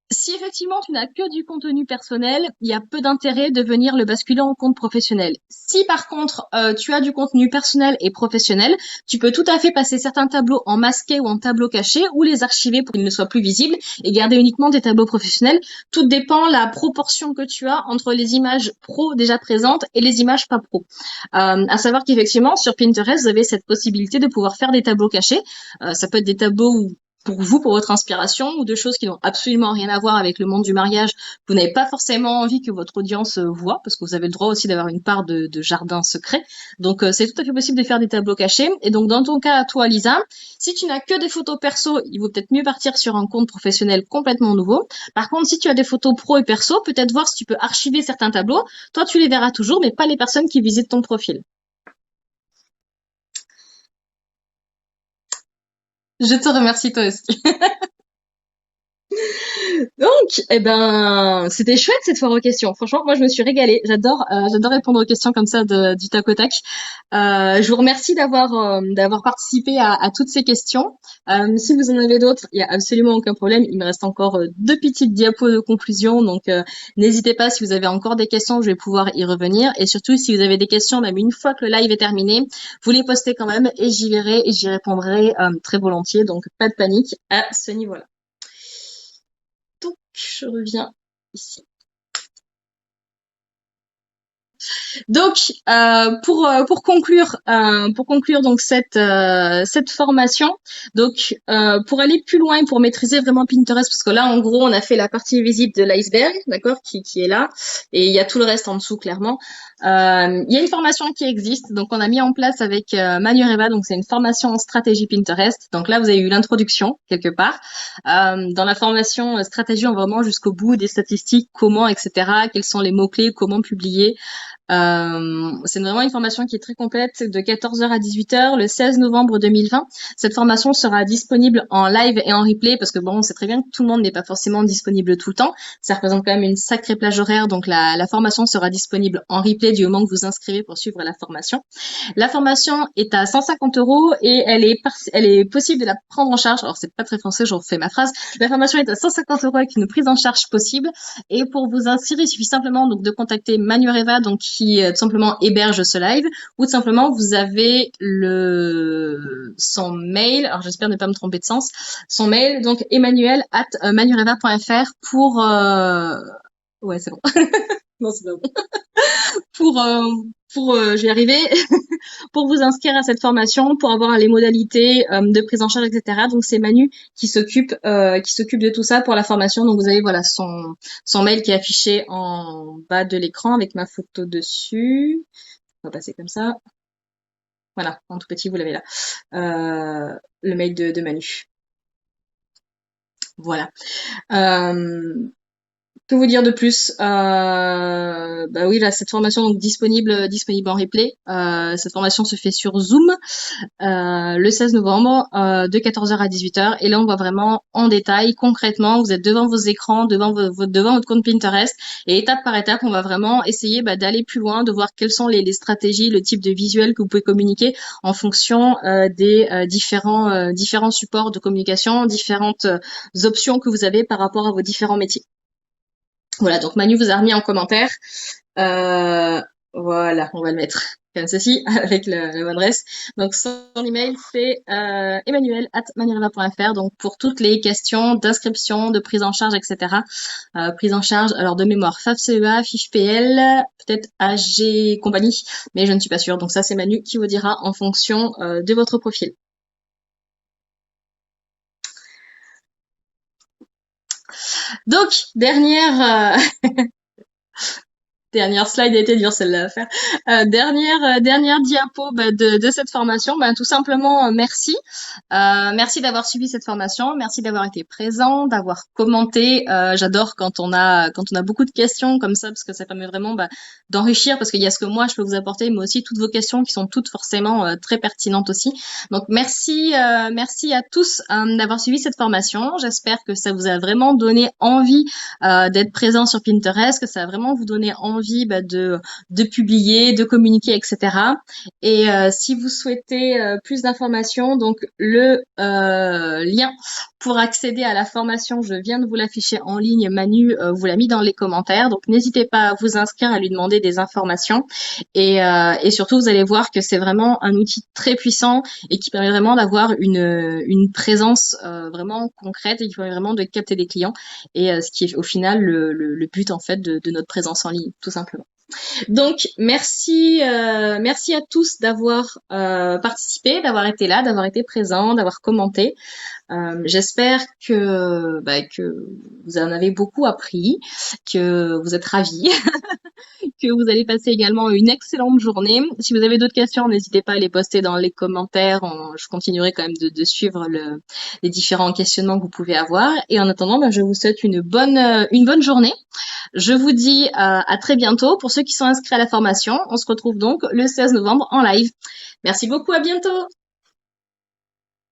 A: si effectivement tu n'as que du contenu personnel, il y a peu d'intérêt de venir le basculer en compte professionnel. Si par contre tu as du contenu personnel et professionnel, tu peux tout à fait passer certains tableaux en masqué ou en tableau caché ou les archiver pour qu'ils ne soient plus visibles et garder uniquement des tableaux professionnels. Tout dépend la proportion que tu as entre les images pro déjà présentes et les images pas pro. À savoir qu'effectivement sur Pinterest, vous avez cette possibilité de pouvoir faire des tableaux cachés. Ça peut être des tableaux où pour vous, pour votre inspiration, ou de choses qui n'ont absolument rien à voir avec le monde du mariage, que vous n'avez pas forcément envie que votre audience voit, parce que vous avez le droit aussi d'avoir une part de jardin secret. Donc c'est tout à fait possible de faire des tableaux cachés. Et donc dans ton cas, à toi, Lisa, si tu n'as que des photos perso, il vaut peut-être mieux partir sur un compte professionnel complètement nouveau. Par contre, si tu as des photos pro et perso, peut-être voir si tu peux archiver certains tableaux. Toi, tu les verras toujours, mais pas les personnes qui visitent ton profil. Je te remercie toi aussi. Donc, eh ben, c'était chouette cette foire aux questions. Franchement, moi, je me suis régalée. J'adore répondre aux questions comme ça du tac au tac. Je vous remercie d'avoir participé à toutes ces questions. Si vous en avez d'autres, il y a absolument aucun problème. Il me reste encore deux petites diapos de conclusion, donc n'hésitez pas si vous avez encore des questions, je vais pouvoir y revenir. Et surtout, si vous avez des questions, même une fois que le live est terminé, vous les postez quand même et j'y verrai et j'y répondrai très volontiers. Donc, pas de panique à ce niveau-là. Donc, je reviens ici. Donc, pour conclure donc cette formation, donc pour aller plus loin, pour maîtriser vraiment Pinterest, parce que là, en gros, on a fait la partie visible de l'iceberg, d'accord, qui est là, et il y a tout le reste en dessous, clairement. Il y a une formation qui existe, donc on a mis en place avec Manureva, donc c'est une formation en stratégie Pinterest. Donc là, vous avez eu l'introduction quelque part. Dans la formation stratégie, on va vraiment jusqu'au bout des statistiques, comment, etc., quels sont les mots-clés, comment publier. C'est vraiment une formation qui est très complète de 14 heures à 18 heures le 16 novembre 2020. Cette formation sera disponible en live et en replay parce que bon, on sait très bien que tout le monde n'est pas forcément disponible tout le temps. Ça représente quand même une sacrée plage horaire, donc la formation sera disponible en replay du moment que vous inscrivez pour suivre la formation. La formation est à 150 euros et elle est possible de la prendre en charge. Alors, c'est pas très français, je refais ma phrase. La formation est à 150 euros avec une prise en charge possible. Et pour vous inscrire, il suffit simplement donc de contacter Manureva, donc qui tout simplement héberge ce live, ou tout simplement vous avez son mail. Alors, j'espère ne pas me tromper de sens. Son mail, donc emmanuel@manureva.fr ouais, c'est bon. Non, c'est bon. Pour, euh, je vais y arriver, pour vous inscrire à cette formation, pour avoir les modalités de prise en charge, etc. Donc c'est Manu qui s'occupe de tout ça pour la formation. Donc vous avez voilà son mail qui est affiché en bas de l'écran avec ma photo dessus. On va passer comme ça. Voilà, en tout petit, vous l'avez là. Le mail de Manu. Voilà. Euh, Que vous dire de plus? Bah oui, là, cette formation donc disponible en replay. Cette formation se fait sur Zoom le 16 novembre de 14 heures à 18 heures. Et là, on voit vraiment en détail, concrètement, vous êtes devant vos écrans, devant votre compte Pinterest. Et étape par étape, on va vraiment essayer d'aller plus loin, de voir quelles sont les stratégies, le type de visuel que vous pouvez communiquer en fonction des différents supports de communication, différentes options que vous avez par rapport à vos différents métiers. Voilà, donc Manu vous a remis en commentaire. Euh, voilà, on va le mettre comme ceci avec la bonne adresse. Donc son email c'est emmanuel@manureva.fr. Donc pour toutes les questions d'inscription, de prise en charge, etc. Prise en charge, alors de mémoire FAFCEA, FIFPL, peut-être AG compagnie, mais je ne suis pas sûre. Donc ça c'est Manu qui vous dira en fonction de votre profil. Donc dernière Dernière slide a été dure celle-là à faire. Dernière diapo de cette formation. Tout simplement, merci. Merci d'avoir suivi cette formation. Merci d'avoir été présent, d'avoir commenté. J'adore quand on a beaucoup de questions comme ça parce que ça permet vraiment d'enrichir parce qu'il y a ce que moi je peux vous apporter, mais aussi toutes vos questions qui sont toutes forcément très pertinentes aussi. Donc merci à tous d'avoir suivi cette formation. J'espère que ça vous a vraiment donné envie d'être présent sur Pinterest, que ça va vraiment vous donner envie de publier, de communiquer, etc. Et si vous souhaitez plus d'informations, donc le lien pour accéder à la formation, je viens de vous l'afficher en ligne. Manu vous l'a mis dans les commentaires. Donc n'hésitez pas à vous inscrire, à lui demander des informations. Et surtout, vous allez voir que c'est vraiment un outil très puissant et qui permet vraiment d'avoir une présence vraiment concrète et qui permet vraiment de capter des clients. Et ce qui est au final le but en fait de notre présence en ligne, tout simplement. Donc merci à tous d'avoir participé, d'avoir été là, d'avoir été présent, d'avoir commenté. J'espère que vous en avez beaucoup appris, que vous êtes ravis, que vous allez passer également une excellente journée. Si vous avez d'autres questions, n'hésitez pas à les poster dans les commentaires. Je continuerai quand même de suivre les différents questionnements que vous pouvez avoir. Et en attendant, je vous souhaite une bonne journée. Je vous dis à très bientôt. Pour ceux qui sont inscrits à la formation, on se retrouve donc le 16 novembre en live. Merci beaucoup, à bientôt.